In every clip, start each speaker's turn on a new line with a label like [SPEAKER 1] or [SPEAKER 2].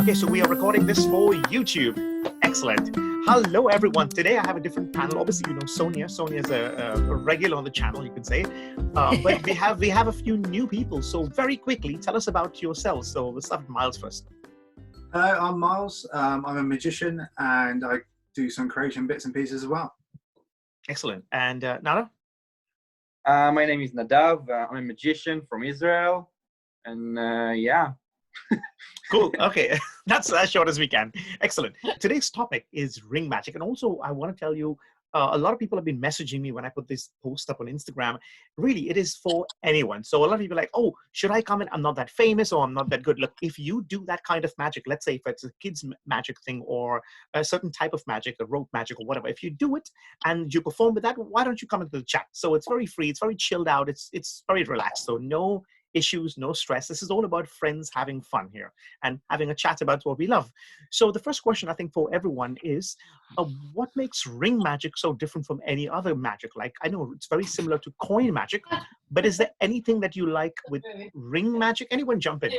[SPEAKER 1] Okay, so we are recording this for YouTube. Excellent. Hello, everyone. Today I have a different panel. Obviously, you know Sonia. Sonia is a regular on the channel, you can say. But we have a few new people. So very quickly, tell us about yourselves. So we'll start with Myles first.
[SPEAKER 2] Hello, I'm Myles. I'm a magician and I do some creation bits and pieces as well.
[SPEAKER 1] Excellent. And Nadav?
[SPEAKER 3] My name is Nadav. I'm a magician from Israel. And yeah.
[SPEAKER 1] Cool. Okay, that's as short as we can. Excellent. Today's topic is ring magic. And also, I want to tell you, a lot of people have been messaging me when I put this post up on Instagram. Really, it is for anyone. So a lot of people are like, oh, should I come in? I'm not that famous or I'm not that good. Look, if you do that kind of magic, let's say if it's a kid's magic thing or a certain type of magic, a rope magic or whatever, if you do it and you perform with that, why don't you come into the chat? So it's very free. It's very chilled out. It's very relaxed. So no issues, no stress. This is all about friends having fun here and having a chat about what we love. So the first question I think for everyone is, what makes ring magic so different from any other magic? Like, I know it's very similar to coin magic, but is there anything that you like with ring magic? Anyone jump in?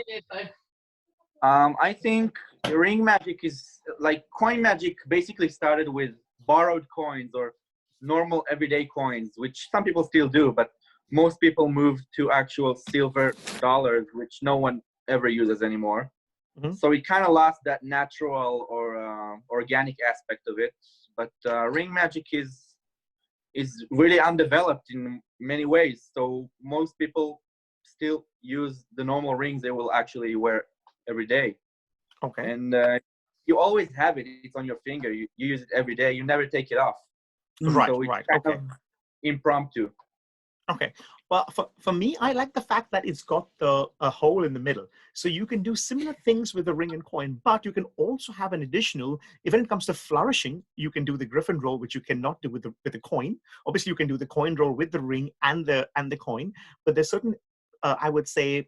[SPEAKER 3] I think ring magic is like coin magic basically started with borrowed coins or normal everyday coins, which some people still do, but most people moved to actual silver dollars, which no one ever uses anymore. Mm-hmm. So it kind of lost that natural or organic aspect of it. But ring magic is really undeveloped in many ways. So most people still use the normal rings they will actually wear every day.
[SPEAKER 1] Okay.
[SPEAKER 3] And you always have it. It's on your finger. You use it every day. You never take it off.
[SPEAKER 1] Right,
[SPEAKER 3] so it's
[SPEAKER 1] right.
[SPEAKER 3] kind
[SPEAKER 1] Okay.
[SPEAKER 3] of impromptu.
[SPEAKER 1] Okay. Well, for me, I like the fact that it's got a hole in the middle. So you can do similar things with the ring and coin, but you can also have an additional, if when it comes to flourishing, you can do the griffin roll, which you cannot do with the coin. Obviously, you can do the coin roll with the ring and the coin, but there's certain, I would say,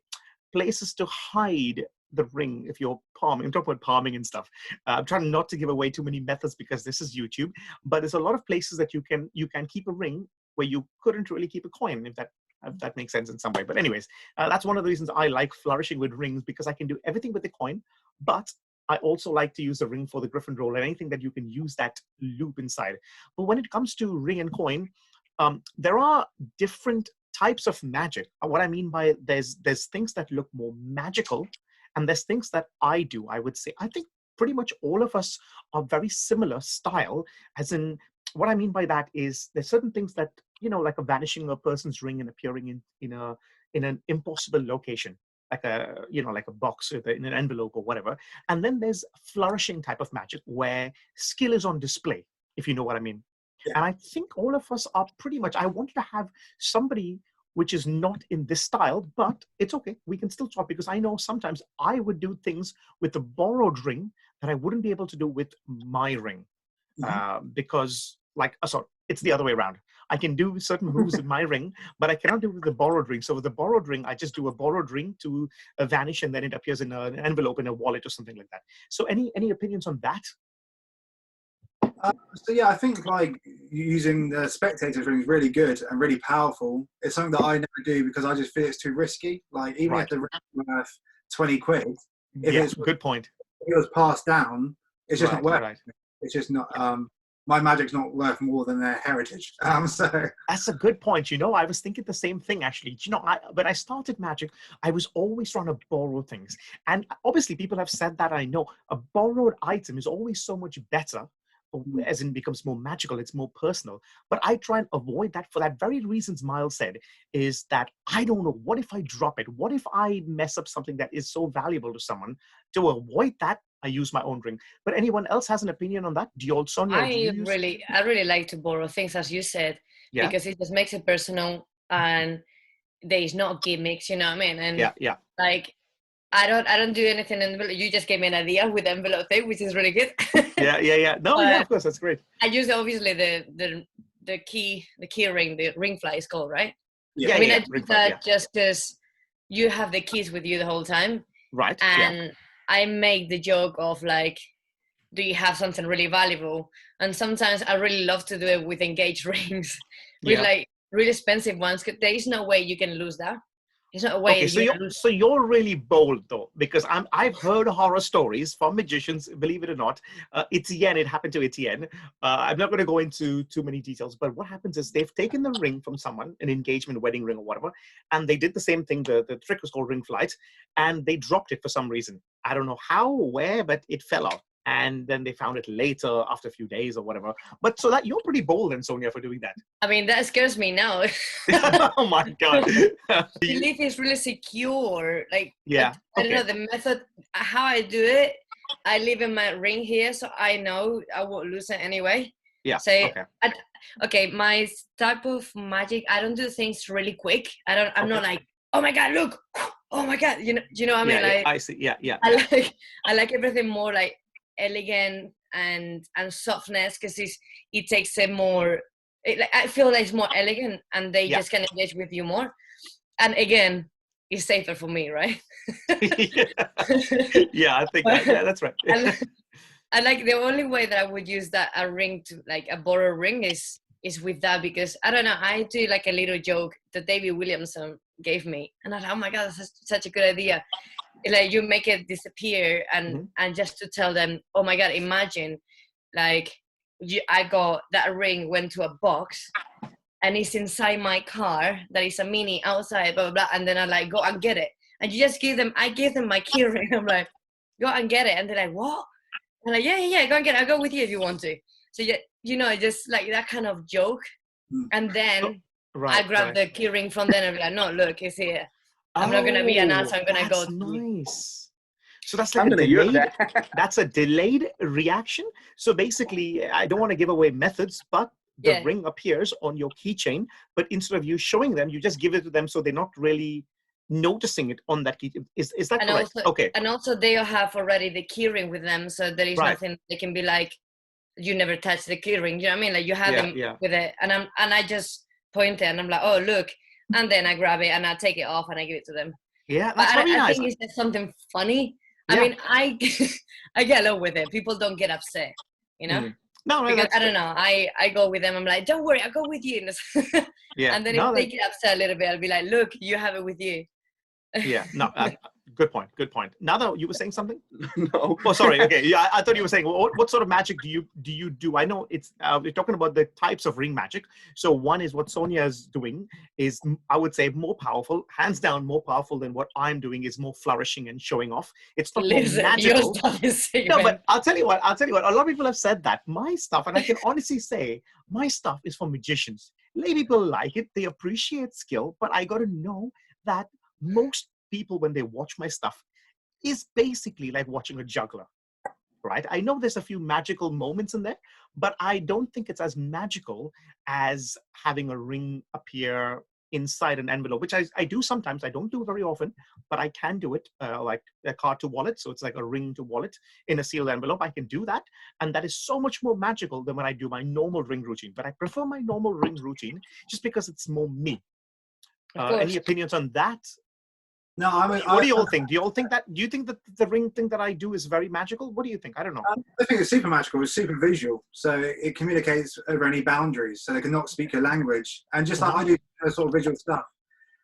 [SPEAKER 1] places to hide the ring if you're palming. I'm talking about palming and stuff. I'm trying not to give away too many methods because this is YouTube, but there's a lot of places that you can keep a ring where you couldn't really keep a coin, if that makes sense in some way. But anyways, that's one of the reasons I like flourishing with rings, because I can do everything with the coin, but I also like to use the ring for the griffin roll and anything that you can use that loop inside. But when it comes to ring and coin, there are different types of magic. What I mean by there's things that look more magical, and there's things that I do. I would say, I think pretty much all of us are very similar style, as in, what I mean by that is there's certain things that, you know, like a vanishing a person's ring and appearing in an impossible location, like a box in an envelope or whatever. And then there's flourishing type of magic where skill is on display, if you know what I mean. Yeah. And I think all of us are pretty much, I wanted to have somebody which is not in this style, but it's okay. We can still talk, because I know sometimes I would do things with the borrowed ring that I wouldn't be able to do with my ring. Because sorry, it's the other way around. I can do certain moves with my ring, but I cannot do it with the borrowed ring. So with the borrowed ring, I just do a borrowed ring to vanish, and then it appears in an envelope in a wallet or something like that. So any opinions on that?
[SPEAKER 2] So yeah, I think like using the spectator's ring is really good and really powerful. It's something that I never do because I just feel it's too risky. Like even if the ring is worth 20 quid, if it's
[SPEAKER 1] good point.
[SPEAKER 2] If it was passed down, it's just not worth
[SPEAKER 1] it.
[SPEAKER 2] It's just not. My magic's not worth more than their heritage. So
[SPEAKER 1] that's a good point. You know, I was thinking the same thing actually. You know, when I started magic, I was always trying to borrow things, and obviously people have said that. I know a borrowed item is always so much better, as in becomes more magical. It's more personal. But I try and avoid that for that very reasons Myles said, is that I don't know, what if I drop it? What if I mess up something that is so valuable to someone? To avoid that, I use my own ring. But anyone else has an opinion on that? Do you all, Sonia?
[SPEAKER 4] I really like to borrow things, as you said, because it just makes it personal and there is no gimmicks, you know what I mean? And like, I don't do anything in envelope. You just gave me an idea with the envelope thing, which is really good.
[SPEAKER 1] Yeah. No, yeah, of course, that's great.
[SPEAKER 4] I use obviously the key ring, the ring fly is called, right?
[SPEAKER 1] Yeah.
[SPEAKER 4] I mean, I do that just because you have the keys with you the whole time.
[SPEAKER 1] Right.
[SPEAKER 4] And I make the joke of like, do you have something really valuable? And sometimes I really love to do it with engaged rings, with like really expensive ones, because there is no way you can lose that. It's not a way.
[SPEAKER 1] Okay, so you're really bold though, because I've heard horror stories from magicians. Believe it or not, Etienne. It happened to Etienne. I'm not going to go into too many details, but what happens is they've taken the ring from someone, an engagement, wedding ring, or whatever, and they did the same thing. The trick was called ring flight, and they dropped it for some reason. I don't know how, where, but it fell off. And then they found it later after a few days or whatever. But so that you're pretty bold then, Sonia, for doing that.
[SPEAKER 4] I mean, that scares me now.
[SPEAKER 1] Oh my God.
[SPEAKER 4] Belief is really secure. Like,
[SPEAKER 1] yeah.
[SPEAKER 4] I don't know the method, how I do it. I leave in my ring here, so I know I won't lose it anyway.
[SPEAKER 1] Yeah.
[SPEAKER 4] So, okay, my type of magic, I don't do things really quick. I'm not like, oh my God, look. Oh my God. You know what I mean? Like,
[SPEAKER 1] I see. Yeah.
[SPEAKER 4] I like everything more like elegant and softness, because it takes a more I feel like it's more elegant, and they just can engage with you more, and again it's safer for me, right?
[SPEAKER 1] Yeah, I think that's right.
[SPEAKER 4] and like the only way that I would use that a ring to like a borrowed ring is with that, because I don't know, I do like a little joke that David Williamson gave me, and I thought, oh my God, that's such a good idea. Like, you make it disappear, and just to tell them, oh my God, imagine like I got that ring went to a box and it's inside my car that is a mini outside, blah blah blah, and then I like go and get it, and you just I give them my key ring. I'm like, go and get it, and they're like, what? I'm like, yeah, go and get it, I'll go with you if you want to. So just like that kind of joke, and then I grab the key ring from them and be like, no, look, it's here. I'm not gonna be an ass. I'm gonna go.
[SPEAKER 1] Nice. So that's like that's a delayed reaction. So basically, I don't want to give away methods, but the ring appears on your keychain, but instead of you showing them, you just give it to them, so they're not really noticing it on that key. Is that correct? Okay.
[SPEAKER 4] And also they have already the key ring with them, so there is nothing they can be like, you never touch the key ring. You know what I mean? Like, you have them with it, and I just point it, and I'm like, oh look, and then I grab it and I take it off and I give it to them.
[SPEAKER 1] Yeah, that's very nice.
[SPEAKER 4] I think it's just something funny. I mean, I get along with it. People don't get upset, you know?
[SPEAKER 1] No,
[SPEAKER 4] because I don't know. I go with them. I'm like, don't worry, I'll go with you. And then if they get upset a little bit, I'll be like, look, you have it with you.
[SPEAKER 1] Yeah, no, good point. Nadav, you were saying something?
[SPEAKER 3] No.
[SPEAKER 1] Oh, sorry. Okay, yeah, I thought you were saying, what sort of magic do you do? I know it's we're talking about the types of ring magic. So one is what Sonia is doing is, I would say, more powerful, hands down, more powerful than what I'm doing. Is more flourishing and showing off. It's not more magical. No, but I'll tell you what. A lot of people have said that my stuff, and I can honestly say, my stuff is for magicians. Lay people like it, they appreciate skill, but I got to know that most people, when they watch my stuff, is basically like watching a juggler, right? I know there's a few magical moments in there, but I don't think it's as magical as having a ring appear inside an envelope, which I do sometimes. I don't do very often, but I can do it, like a card to wallet. So it's like a ring to wallet in a sealed envelope. I can do that. And that is so much more magical than when I do my normal ring routine. But I prefer my normal ring routine just because it's more me. Any opinions on that?
[SPEAKER 2] No,
[SPEAKER 1] what do you all think? Do you think that the ring thing that I do is very magical? What do you think? I don't know.
[SPEAKER 2] I think it's super magical. It's super visual, so it communicates over any boundaries. So they cannot speak your language, and just like I do sort of visual stuff,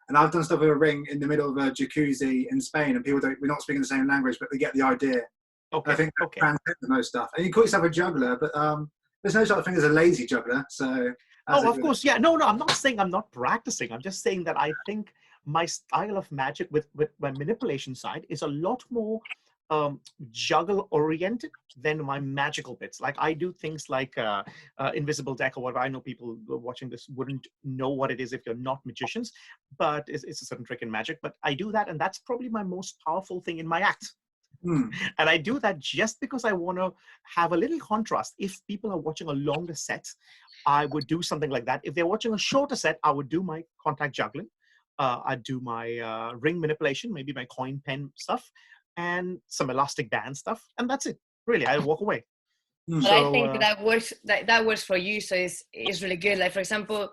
[SPEAKER 2] and I've done stuff with a ring in the middle of a jacuzzi in Spain, and people we're not speaking the same language, but they get the idea.
[SPEAKER 1] Okay.
[SPEAKER 2] I think that transcends most stuff. And you call yourself a juggler, but there's no such thing as a lazy juggler. So.
[SPEAKER 1] Of course, yeah. No. I'm not saying I'm not practicing. I'm just saying that I think my style of magic with my manipulation side is a lot more juggle oriented than my magical bits. Like, I do things like invisible deck or whatever. I know people watching this wouldn't know what it is if you're not magicians, but it's a certain trick in magic. But I do that, and that's probably my most powerful thing in my act. And I do that just because I want to have a little contrast. If people are watching a longer set, I would do something like that. If they're watching a shorter set, I would do my contact juggling. I'd do my ring manipulation, maybe my coin pen stuff, and some elastic band stuff, and that's it. Really, I walk away.
[SPEAKER 4] But I think that works. That works for you, so it's really good. Like, for example,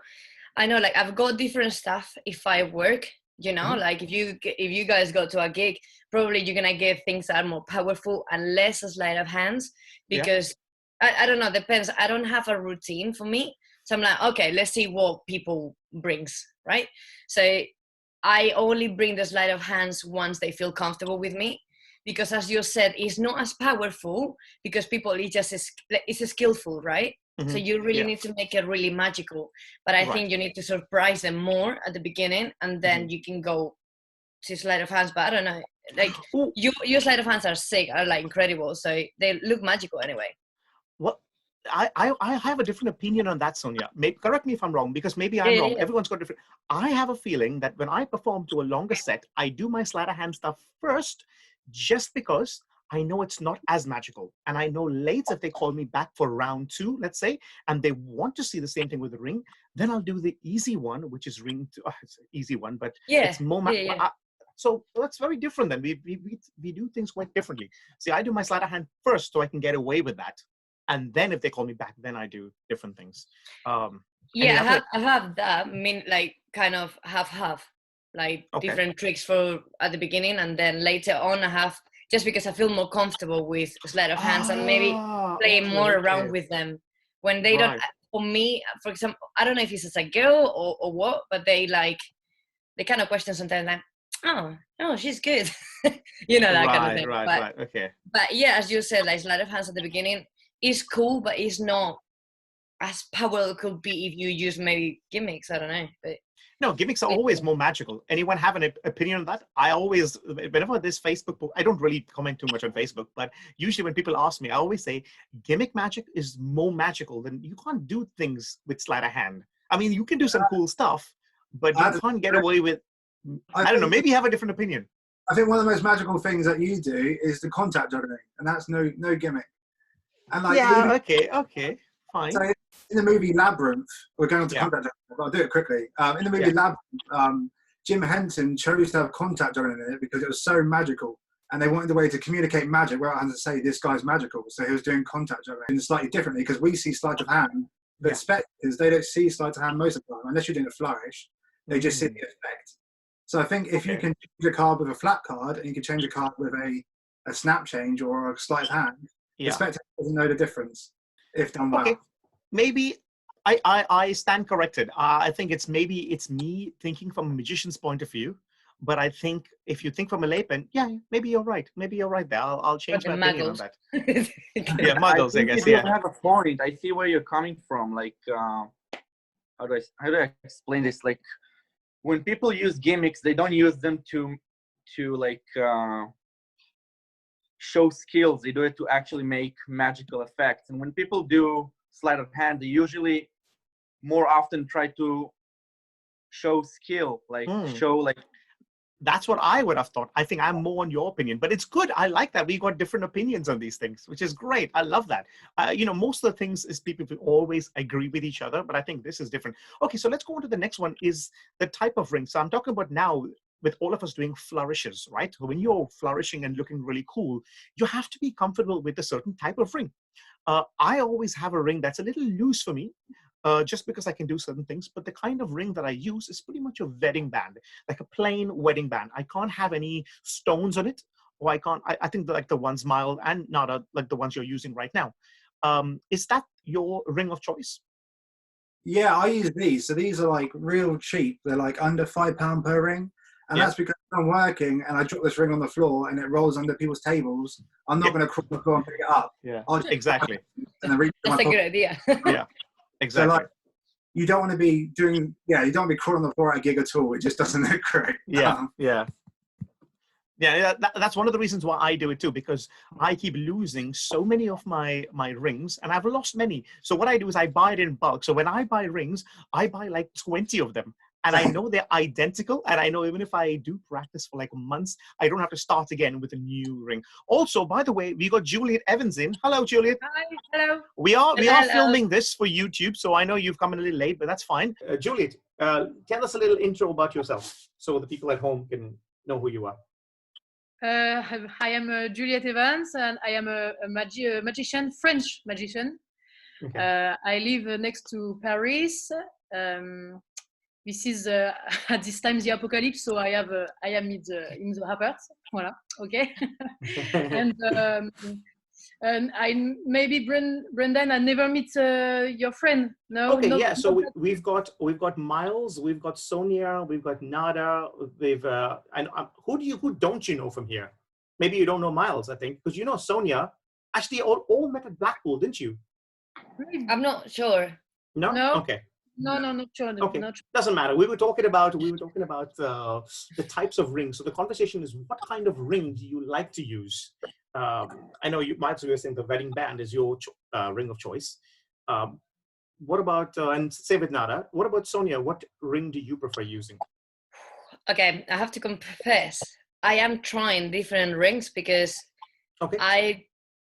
[SPEAKER 4] I know, like, I've got different stuff if I work. You know, like if you guys go to a gig, probably you're gonna get things that are more powerful and less sleight of hands, because I don't know, depends. I don't have a routine for me, so I'm like, okay, let's see what people brings, right? So I only bring the sleight of hands once they feel comfortable with me, because as you said, it's not as powerful because people it's skillful, right? So you really need to make it really magical. But I think you need to surprise them more at the beginning, and then you can go to sleight of hands. But I don't know, like your sleight of hands are sick, are like incredible. So they look magical anyway.
[SPEAKER 1] Well, I have a different opinion on that, Sonia. Correct me if I'm wrong, because maybe I'm wrong. Everyone's got different. I have a feeling that when I perform to a longer set, I do my sleight of hand stuff first, just because I know it's not as magical. And I know later if they call me back for round 2, let's say, and they want to see the same thing with the ring, then I'll do the easy one, which is ring 2. It's an easy one, but it's more so that's very different then. We do things quite differently. See, I do my sleight of hand first so I can get away with that. And then if they call me back, then I do different things.
[SPEAKER 4] I have that. I mean, like kind of half, like different tricks for at the beginning, and then later on I have, just because I feel more comfortable with sleight of hands and maybe play more around with them when they don't. For me, for example, I don't know if it's as a girl or what, but they kind of question sometimes like, oh, she's good, you know, that kind of thing.
[SPEAKER 1] Right. Okay.
[SPEAKER 4] But yeah, as you said, like sleight of hands at the beginning is cool, but it's not as powerful it could be if you use maybe gimmicks. I don't know, but
[SPEAKER 1] no, gimmicks are always more magical. Anyone have an opinion on that? I always, whenever this Facebook, I don't really comment too much on Facebook, but usually when people ask me, I always say gimmick magic is more magical than, you can't do things with sleight of hand. I mean, you can do some cool stuff, but you can't get away with, I don't know, maybe you have a different opinion.
[SPEAKER 2] I think one of the most magical things that you do is the contact juggling, and that's no gimmick. And like,
[SPEAKER 1] okay, fine.
[SPEAKER 2] So in the movie Labyrinth, we're going on to contact juggling, but I'll do it quickly. In the movie Labyrinth, Jim Henson chose to have contact juggling in it because it was so magical, and they wanted a way to communicate magic without having to say this guy's magical. So he was doing contact juggling slightly differently, because we see sleight of hand, but spectators, they don't see sleight of hand most of the time, unless you're doing a flourish. They just see the effect. So I think if you can change a card with a flat card, and you can change a card with a snap change or a sleight of hand, the spectator doesn't know the difference if done well.
[SPEAKER 1] Maybe I stand corrected. I think it's me thinking from a magician's point of view, but I think if you think from a layman, maybe you're right. Maybe you're right there. I'll change my opinion on that. Muggles, I guess.
[SPEAKER 3] You have a point. I see where you're coming from. Like, how do I explain this? Like, when people use gimmicks, they don't use them to like show skills. They do it to actually make magical effects. And when people do sleight of hand, they usually more often try to show skill, like show like.
[SPEAKER 1] That's what I would have thought. I think I'm more on your opinion, but it's good. I like that we got different opinions on these things, which is great. I love that. Most of the things is people always agree with each other, but I think this is different. Okay, so let's go on to the next one, is the type of ring. So I'm talking about now with all of us doing flourishes, right? When you're flourishing and looking really cool, you have to be comfortable with a certain type of ring. I always have a ring that's a little loose for me, just because I can do certain things. But the kind of ring that I use is pretty much a wedding band, like a plain wedding band. I can't have any stones on it, or I think like the ones Myles and Nadav, like the ones you're using right now. Is that your ring of choice?
[SPEAKER 2] Yeah, I use these. So these are like real cheap. They're like under £5 per ring. And that's because I'm working and I drop this ring on the floor and it rolls under people's tables. I'm not going to crawl on the floor and pick it up.
[SPEAKER 1] Yeah, exactly.
[SPEAKER 4] And then that's a good idea.
[SPEAKER 1] Yeah, exactly.
[SPEAKER 2] So like, you don't want to be doing, you don't want to be crawling on the floor at a gig at all. It just doesn't look great.
[SPEAKER 1] That's one of the reasons why I do it too, because I keep losing so many of my rings, and I've lost many. So what I do is I buy it in bulk. So when I buy rings, I buy like 20 of them. And I know they're identical. And I know even if I do practice for like months, I don't have to start again with a new ring. Also, by the way, we got Juliette Evans in. Hello, Juliette.
[SPEAKER 5] Hi, hello.
[SPEAKER 1] We are filming this for YouTube, so I know you've come in a little late, but that's fine. Juliette, tell us a little intro about yourself so the people at home can know who you are.
[SPEAKER 5] I am Juliette Evans, and I am a magician, French magician. Okay. I live next to Paris. This is at this time the apocalypse, so I am in the apart. Voilà, okay. And And maybe Brendan, I never meet your friend. No.
[SPEAKER 1] Okay, yeah. So we've got Myles, we've got Sonia, we've got Nadav, and who don't you know from here? Maybe you don't know Myles, I think, because you know Sonia. Actually, all met at Blackpool, didn't you?
[SPEAKER 4] I'm not sure.
[SPEAKER 1] No.
[SPEAKER 5] No.
[SPEAKER 1] Okay.
[SPEAKER 5] No, not sure.
[SPEAKER 1] Okay,
[SPEAKER 5] not sure.
[SPEAKER 1] Doesn't matter. We were talking about the types of rings. So the conversation is, what kind of ring do you like to use? I know you might be saying the wedding band is your ring of choice. What about and say with Nada? What about Sonia? What ring do you prefer using?
[SPEAKER 4] Okay, I have to confess, I am trying different rings because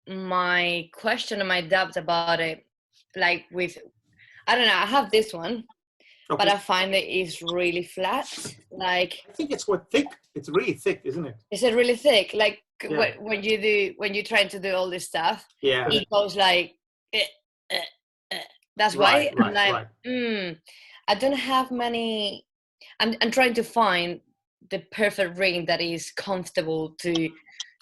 [SPEAKER 4] my question and my doubt about it, like with. I don't know. I have this one, but I find it is really flat. Like
[SPEAKER 1] I think it's quite thick. It's really thick, isn't it?
[SPEAKER 4] Is it really thick? Like when you're trying to do all this stuff, it goes like. That's why I'm like, I don't have many. I'm trying to find the perfect ring that is comfortable to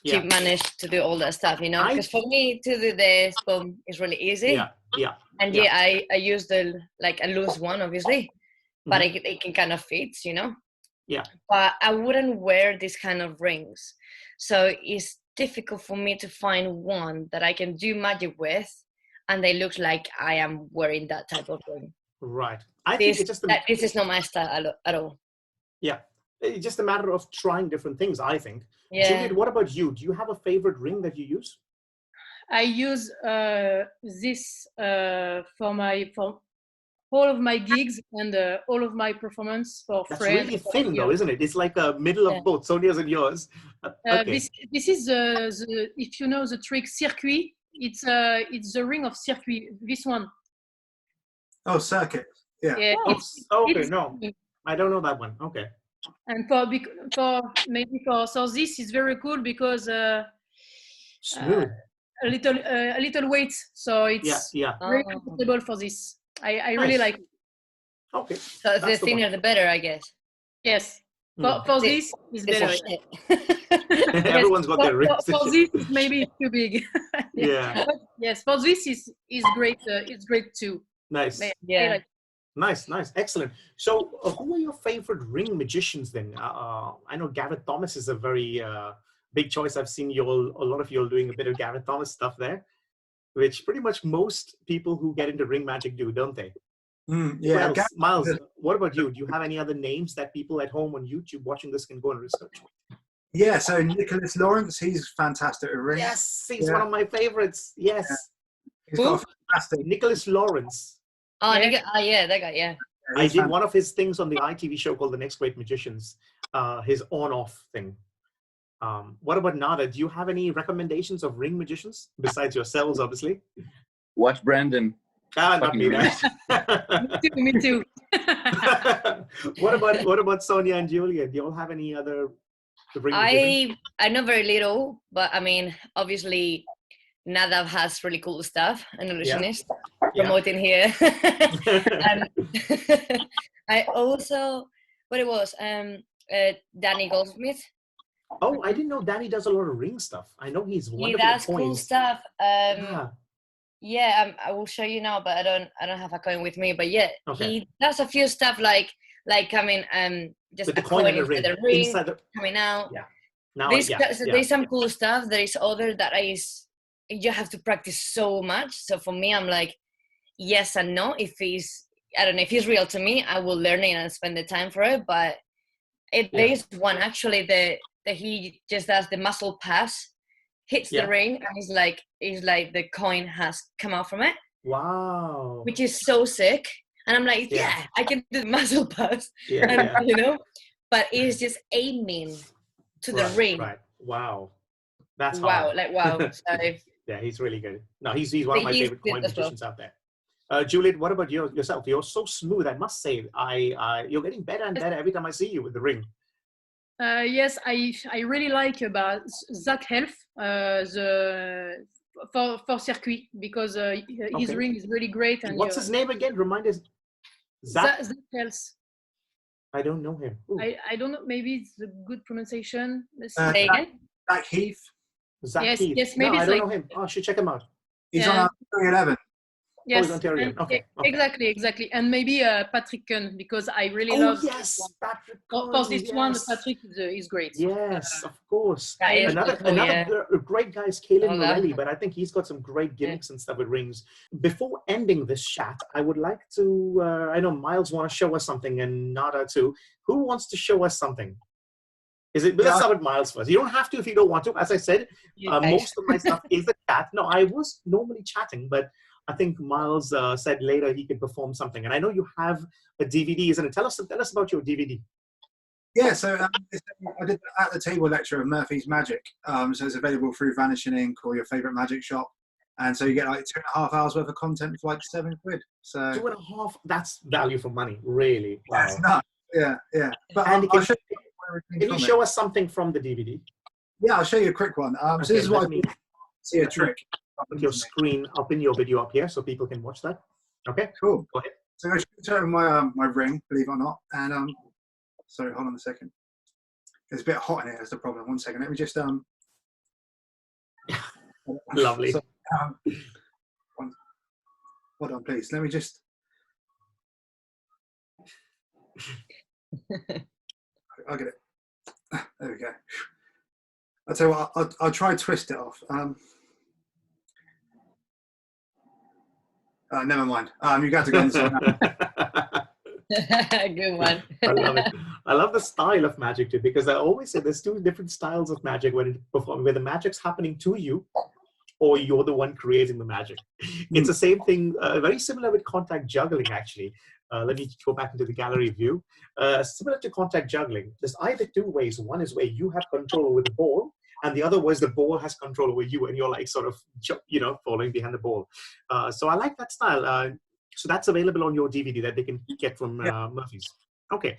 [SPEAKER 4] manage to do all that stuff, you know. Because for me to do this, boom, is really easy. And I use a loose one, obviously, but it can kind of fit, you know. But I wouldn't wear these kind of rings, so it's difficult for me to find one that I can do magic with, and they look like I am wearing that type of ring.
[SPEAKER 1] Right. I think it's just
[SPEAKER 4] this is not my style at all.
[SPEAKER 1] Yeah, it's just a matter of trying different things, I think.
[SPEAKER 4] Yeah.
[SPEAKER 1] Juliette, what about you? Do you have a favorite ring that you use?
[SPEAKER 5] I use this for all of my gigs and all of my performance for
[SPEAKER 1] That's
[SPEAKER 5] friends.
[SPEAKER 1] Really thin, though, isn't it? It's like a middle of both, Sonia's and yours.
[SPEAKER 5] This is the if you know the trick circuit. It's the ring of circuit. This one.
[SPEAKER 2] Oh, circuit. Yeah.
[SPEAKER 1] No, I don't know that one. Okay.
[SPEAKER 5] And so this is very cool because
[SPEAKER 1] smooth.
[SPEAKER 5] A little weight, so it's very comfortable for this. I really like it.
[SPEAKER 1] Okay.
[SPEAKER 4] So the thinner the better, I guess.
[SPEAKER 5] Yes. For this is better.
[SPEAKER 1] Everyone's got their rings.
[SPEAKER 5] For this is maybe too big.
[SPEAKER 1] Yeah.
[SPEAKER 5] But yes, for this is great. It's great too.
[SPEAKER 1] Nice.
[SPEAKER 4] Yeah.
[SPEAKER 1] Nice, excellent. So, who are your favorite ring magicians then? I know Gareth Thomas is a very big choice. I've seen a lot of you all doing a bit of Gareth Thomas stuff there, which pretty much most people who get into ring magic do, don't they?
[SPEAKER 2] Yeah.
[SPEAKER 1] Myles, what about you? Do you have any other names that people at home on YouTube watching this can go and research?
[SPEAKER 2] Yeah, so Nicholas Lawrence, he's fantastic at rings.
[SPEAKER 1] Yes, he's one of my favorites. Yes.
[SPEAKER 2] Yeah. He's got a fantastic
[SPEAKER 1] Nicholas Lawrence.
[SPEAKER 4] Oh, that guy, yeah.
[SPEAKER 1] I did one of his things on the ITV show called The Next Great Magicians, his on-off thing. What about Nada? Do you have any recommendations of ring magicians besides yourselves, obviously?
[SPEAKER 3] Watch Brendan.
[SPEAKER 1] Not me.
[SPEAKER 5] Me too.
[SPEAKER 1] What about Sonia and Juliette? Do you all have any other ring
[SPEAKER 4] magicians? I know very little, but I mean, obviously, Nadav has really cool stuff. An illusionist promoting here. And I also, Danny Goldsmith.
[SPEAKER 1] Oh, I didn't know Danny does a lot of ring stuff. I know he's wonderful.
[SPEAKER 4] He does cool stuff. I will show you now, but I don't have a coin with me. But he does a few stuff like coming just
[SPEAKER 1] with
[SPEAKER 4] a coin into the ring, coming out.
[SPEAKER 1] Yeah. Now,
[SPEAKER 4] there's some cool stuff. There is other that you have to practice so much. So for me, I'm like, yes and no. If he's real to me, I will learn it and spend the time for it. But there is one actually that he just does the muscle pass, hits the ring, and it's like the coin has come out from it.
[SPEAKER 1] Wow.
[SPEAKER 4] Which is so sick. And I'm like, I can do the muscle pass. You know, but it's just aiming to the ring.
[SPEAKER 1] Right. Wow. That's
[SPEAKER 4] hard. Wow. So,
[SPEAKER 1] yeah, he's really good. No, he's one of my favorite coin magicians out there. Juliette, what about yourself? You're so smooth, I must say. You're getting better and better every time I see you with the ring.
[SPEAKER 5] Yes, I really like about Zach Health for circuit because his ring is really great. And
[SPEAKER 1] what's his name again? Remind us.
[SPEAKER 5] Zach Health.
[SPEAKER 1] I don't know him.
[SPEAKER 5] I don't know. Maybe it's a good pronunciation.
[SPEAKER 2] Zach Heath.
[SPEAKER 1] Zach
[SPEAKER 5] Yes,
[SPEAKER 1] Keith.
[SPEAKER 5] yes, maybe
[SPEAKER 1] no, I
[SPEAKER 5] it's
[SPEAKER 1] don't
[SPEAKER 5] like,
[SPEAKER 1] know him. Oh, I should check him out.
[SPEAKER 2] He's
[SPEAKER 5] yeah.
[SPEAKER 2] on 11.
[SPEAKER 5] Yes,
[SPEAKER 1] oh, he's Ontario.
[SPEAKER 5] and
[SPEAKER 1] Okay.
[SPEAKER 5] exactly. And maybe Patrick Kuhn, because I really
[SPEAKER 1] Oh
[SPEAKER 5] love
[SPEAKER 1] yes, Patrick.
[SPEAKER 5] for this one,
[SPEAKER 1] Yes.
[SPEAKER 5] Patrick is great.
[SPEAKER 1] Yes, of course.
[SPEAKER 4] That is
[SPEAKER 1] Another
[SPEAKER 4] cool, yeah.
[SPEAKER 1] great guy is Kaylin
[SPEAKER 4] Oh, that-
[SPEAKER 1] Morelli, but I think he's got some great gimmicks and stuff with rings. Before ending this chat, I would like to, I know Myles want to show us something and Nada too. Who wants to show us something? Let's start with Myles first. You don't have to if you don't want to. As I said, most of my stuff is a chat. No, I was normally chatting, but I think Myles said later he could perform something. And I know you have a DVD, isn't it? Tell us about your DVD.
[SPEAKER 2] Yeah, so I did At the Table lecture of Murphy's Magic. So it's available through Vanishing Ink or your favourite magic shop. And so you get like 2.5 hours worth of content for like £7. So
[SPEAKER 1] 2.5, that's value for money, really. Wow.
[SPEAKER 2] That's nuts. Yeah. But
[SPEAKER 1] and
[SPEAKER 2] I'll show you
[SPEAKER 1] can you show us something from the DVD?
[SPEAKER 2] Yeah, I'll show you a quick one. So this is what I see a trick.
[SPEAKER 1] Put your screen up in your video up here so people can watch that. Okay,
[SPEAKER 2] cool.
[SPEAKER 1] Go ahead.
[SPEAKER 2] So I'm going to show my my ring, believe it or not. And sorry, hold on a second. It's a bit hot in here. That's the problem. 1 second. Let me just
[SPEAKER 1] Lovely.
[SPEAKER 2] So, hold on, please. Let me just. I'll get it. There we go. I'll tell you what. I'll try to twist it off. Never mind. You got to go on this one.
[SPEAKER 4] Good one.
[SPEAKER 1] I love it. I love the style of magic too, because I always say there's two different styles of magic where the magic's happening to you, or you're the one creating the magic. It's the same thing, very similar with contact juggling, actually. Let me go back into the gallery view. Similar to contact juggling, there's either two ways. One is where you have control over the ball, and the other was the ball has control over you, and you're like sort of, following behind the ball. So I like that style. So that's available on your DVD that they can get from Murphy's. Okay.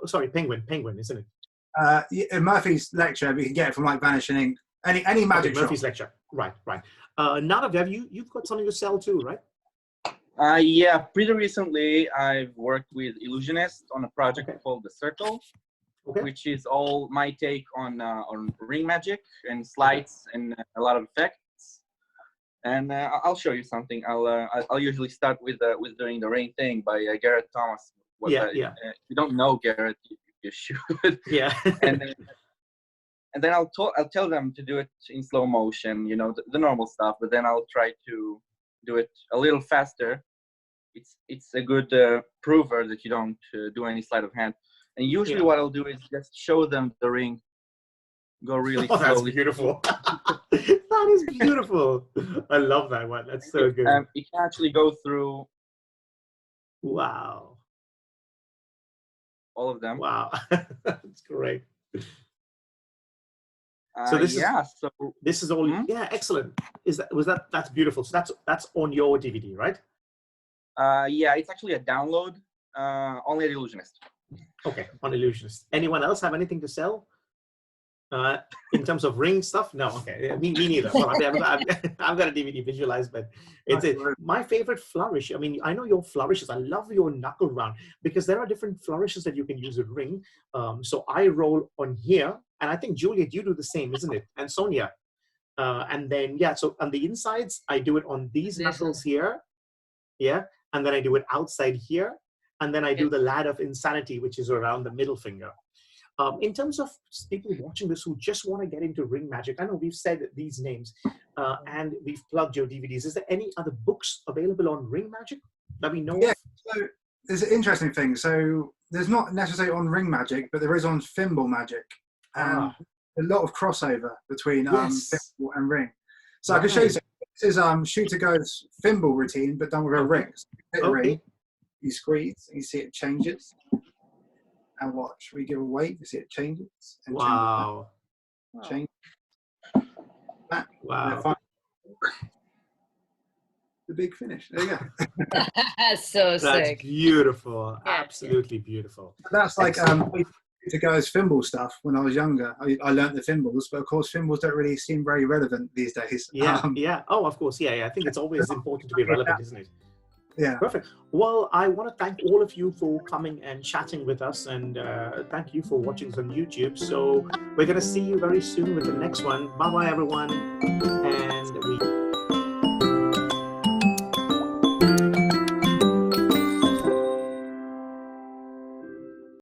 [SPEAKER 1] Sorry, Penguin, isn't it?
[SPEAKER 2] Murphy's lecture, we can get it from like Vanishing Ink. Any magic shop.
[SPEAKER 1] Murphy's lecture. Right. Nadav, you've got something to sell too, right?
[SPEAKER 3] Yeah, pretty recently I've worked with Illusionist on a project called The Circle, which is all my take on ring magic and slides and a lot of effects. And I'll show you something. I'll usually start with doing the ring thing by Garrett Thomas. If you don't know Garrett, you should.
[SPEAKER 1] Yeah.
[SPEAKER 3] and then I'll tell them to do it in slow motion, the normal stuff. But then I'll try to do it a little faster. It's a good prover that you don't do any sleight of hand. And usually what I'll do is just show them the ring, go really slowly.
[SPEAKER 1] That's beautiful. That is beautiful. I love that one. That's so good.
[SPEAKER 3] You can actually go through.
[SPEAKER 1] Wow.
[SPEAKER 3] All of them.
[SPEAKER 1] Wow. That's great. So this is all. Yeah, excellent. That's beautiful. So that's on your DVD, right?
[SPEAKER 3] Yeah, it's actually a download. Only at Illusionist.
[SPEAKER 1] Okay, on Illusionist. Anyone else have anything to sell? In terms of ring stuff? No, okay. Me neither. Well, I've got a DVD visualized, but it's my favorite flourish. I mean, I know your flourishes. I love your knuckle round because there are different flourishes that you can use with ring. So I roll on here, and I think Juliette, you do the same, isn't it? And Sonia. And then, so on the insides, I do it on these knuckles here. Yeah. And then I do it outside here. And then I do the Lad of Insanity, which is around the middle finger. In terms of people watching this who just want to get into ring magic, I know we've said these names and we've plugged your DVDs. Is there any other books available on ring magic that we know of?
[SPEAKER 2] So there's an interesting thing. So there's not necessarily on ring magic, but there is on thimble magic. And a lot of crossover between thimble and ring. So I can show you. This is Shooter Go's thimble routine, but done with a ring. So you hit a ring, you squeeze, and you see it changes. And watch, we give a weight, you see it changes. And changes back.
[SPEAKER 1] Wow.
[SPEAKER 2] The big finish. There you go.
[SPEAKER 4] So sick.
[SPEAKER 1] That's beautiful. Absolutely beautiful.
[SPEAKER 2] That's like to go as thimble stuff when I was younger. I learned the thimbles, but of course thimbles don't really seem very relevant these days.
[SPEAKER 1] Yeah. Oh, of course. Yeah. I think it's always important to be relevant, isn't it?
[SPEAKER 2] Yeah.
[SPEAKER 1] Perfect. Well, I want to thank all of you for coming and chatting with us, and thank you for watching us on YouTube. So we're going to see you very soon with the next one. Bye bye, everyone. And we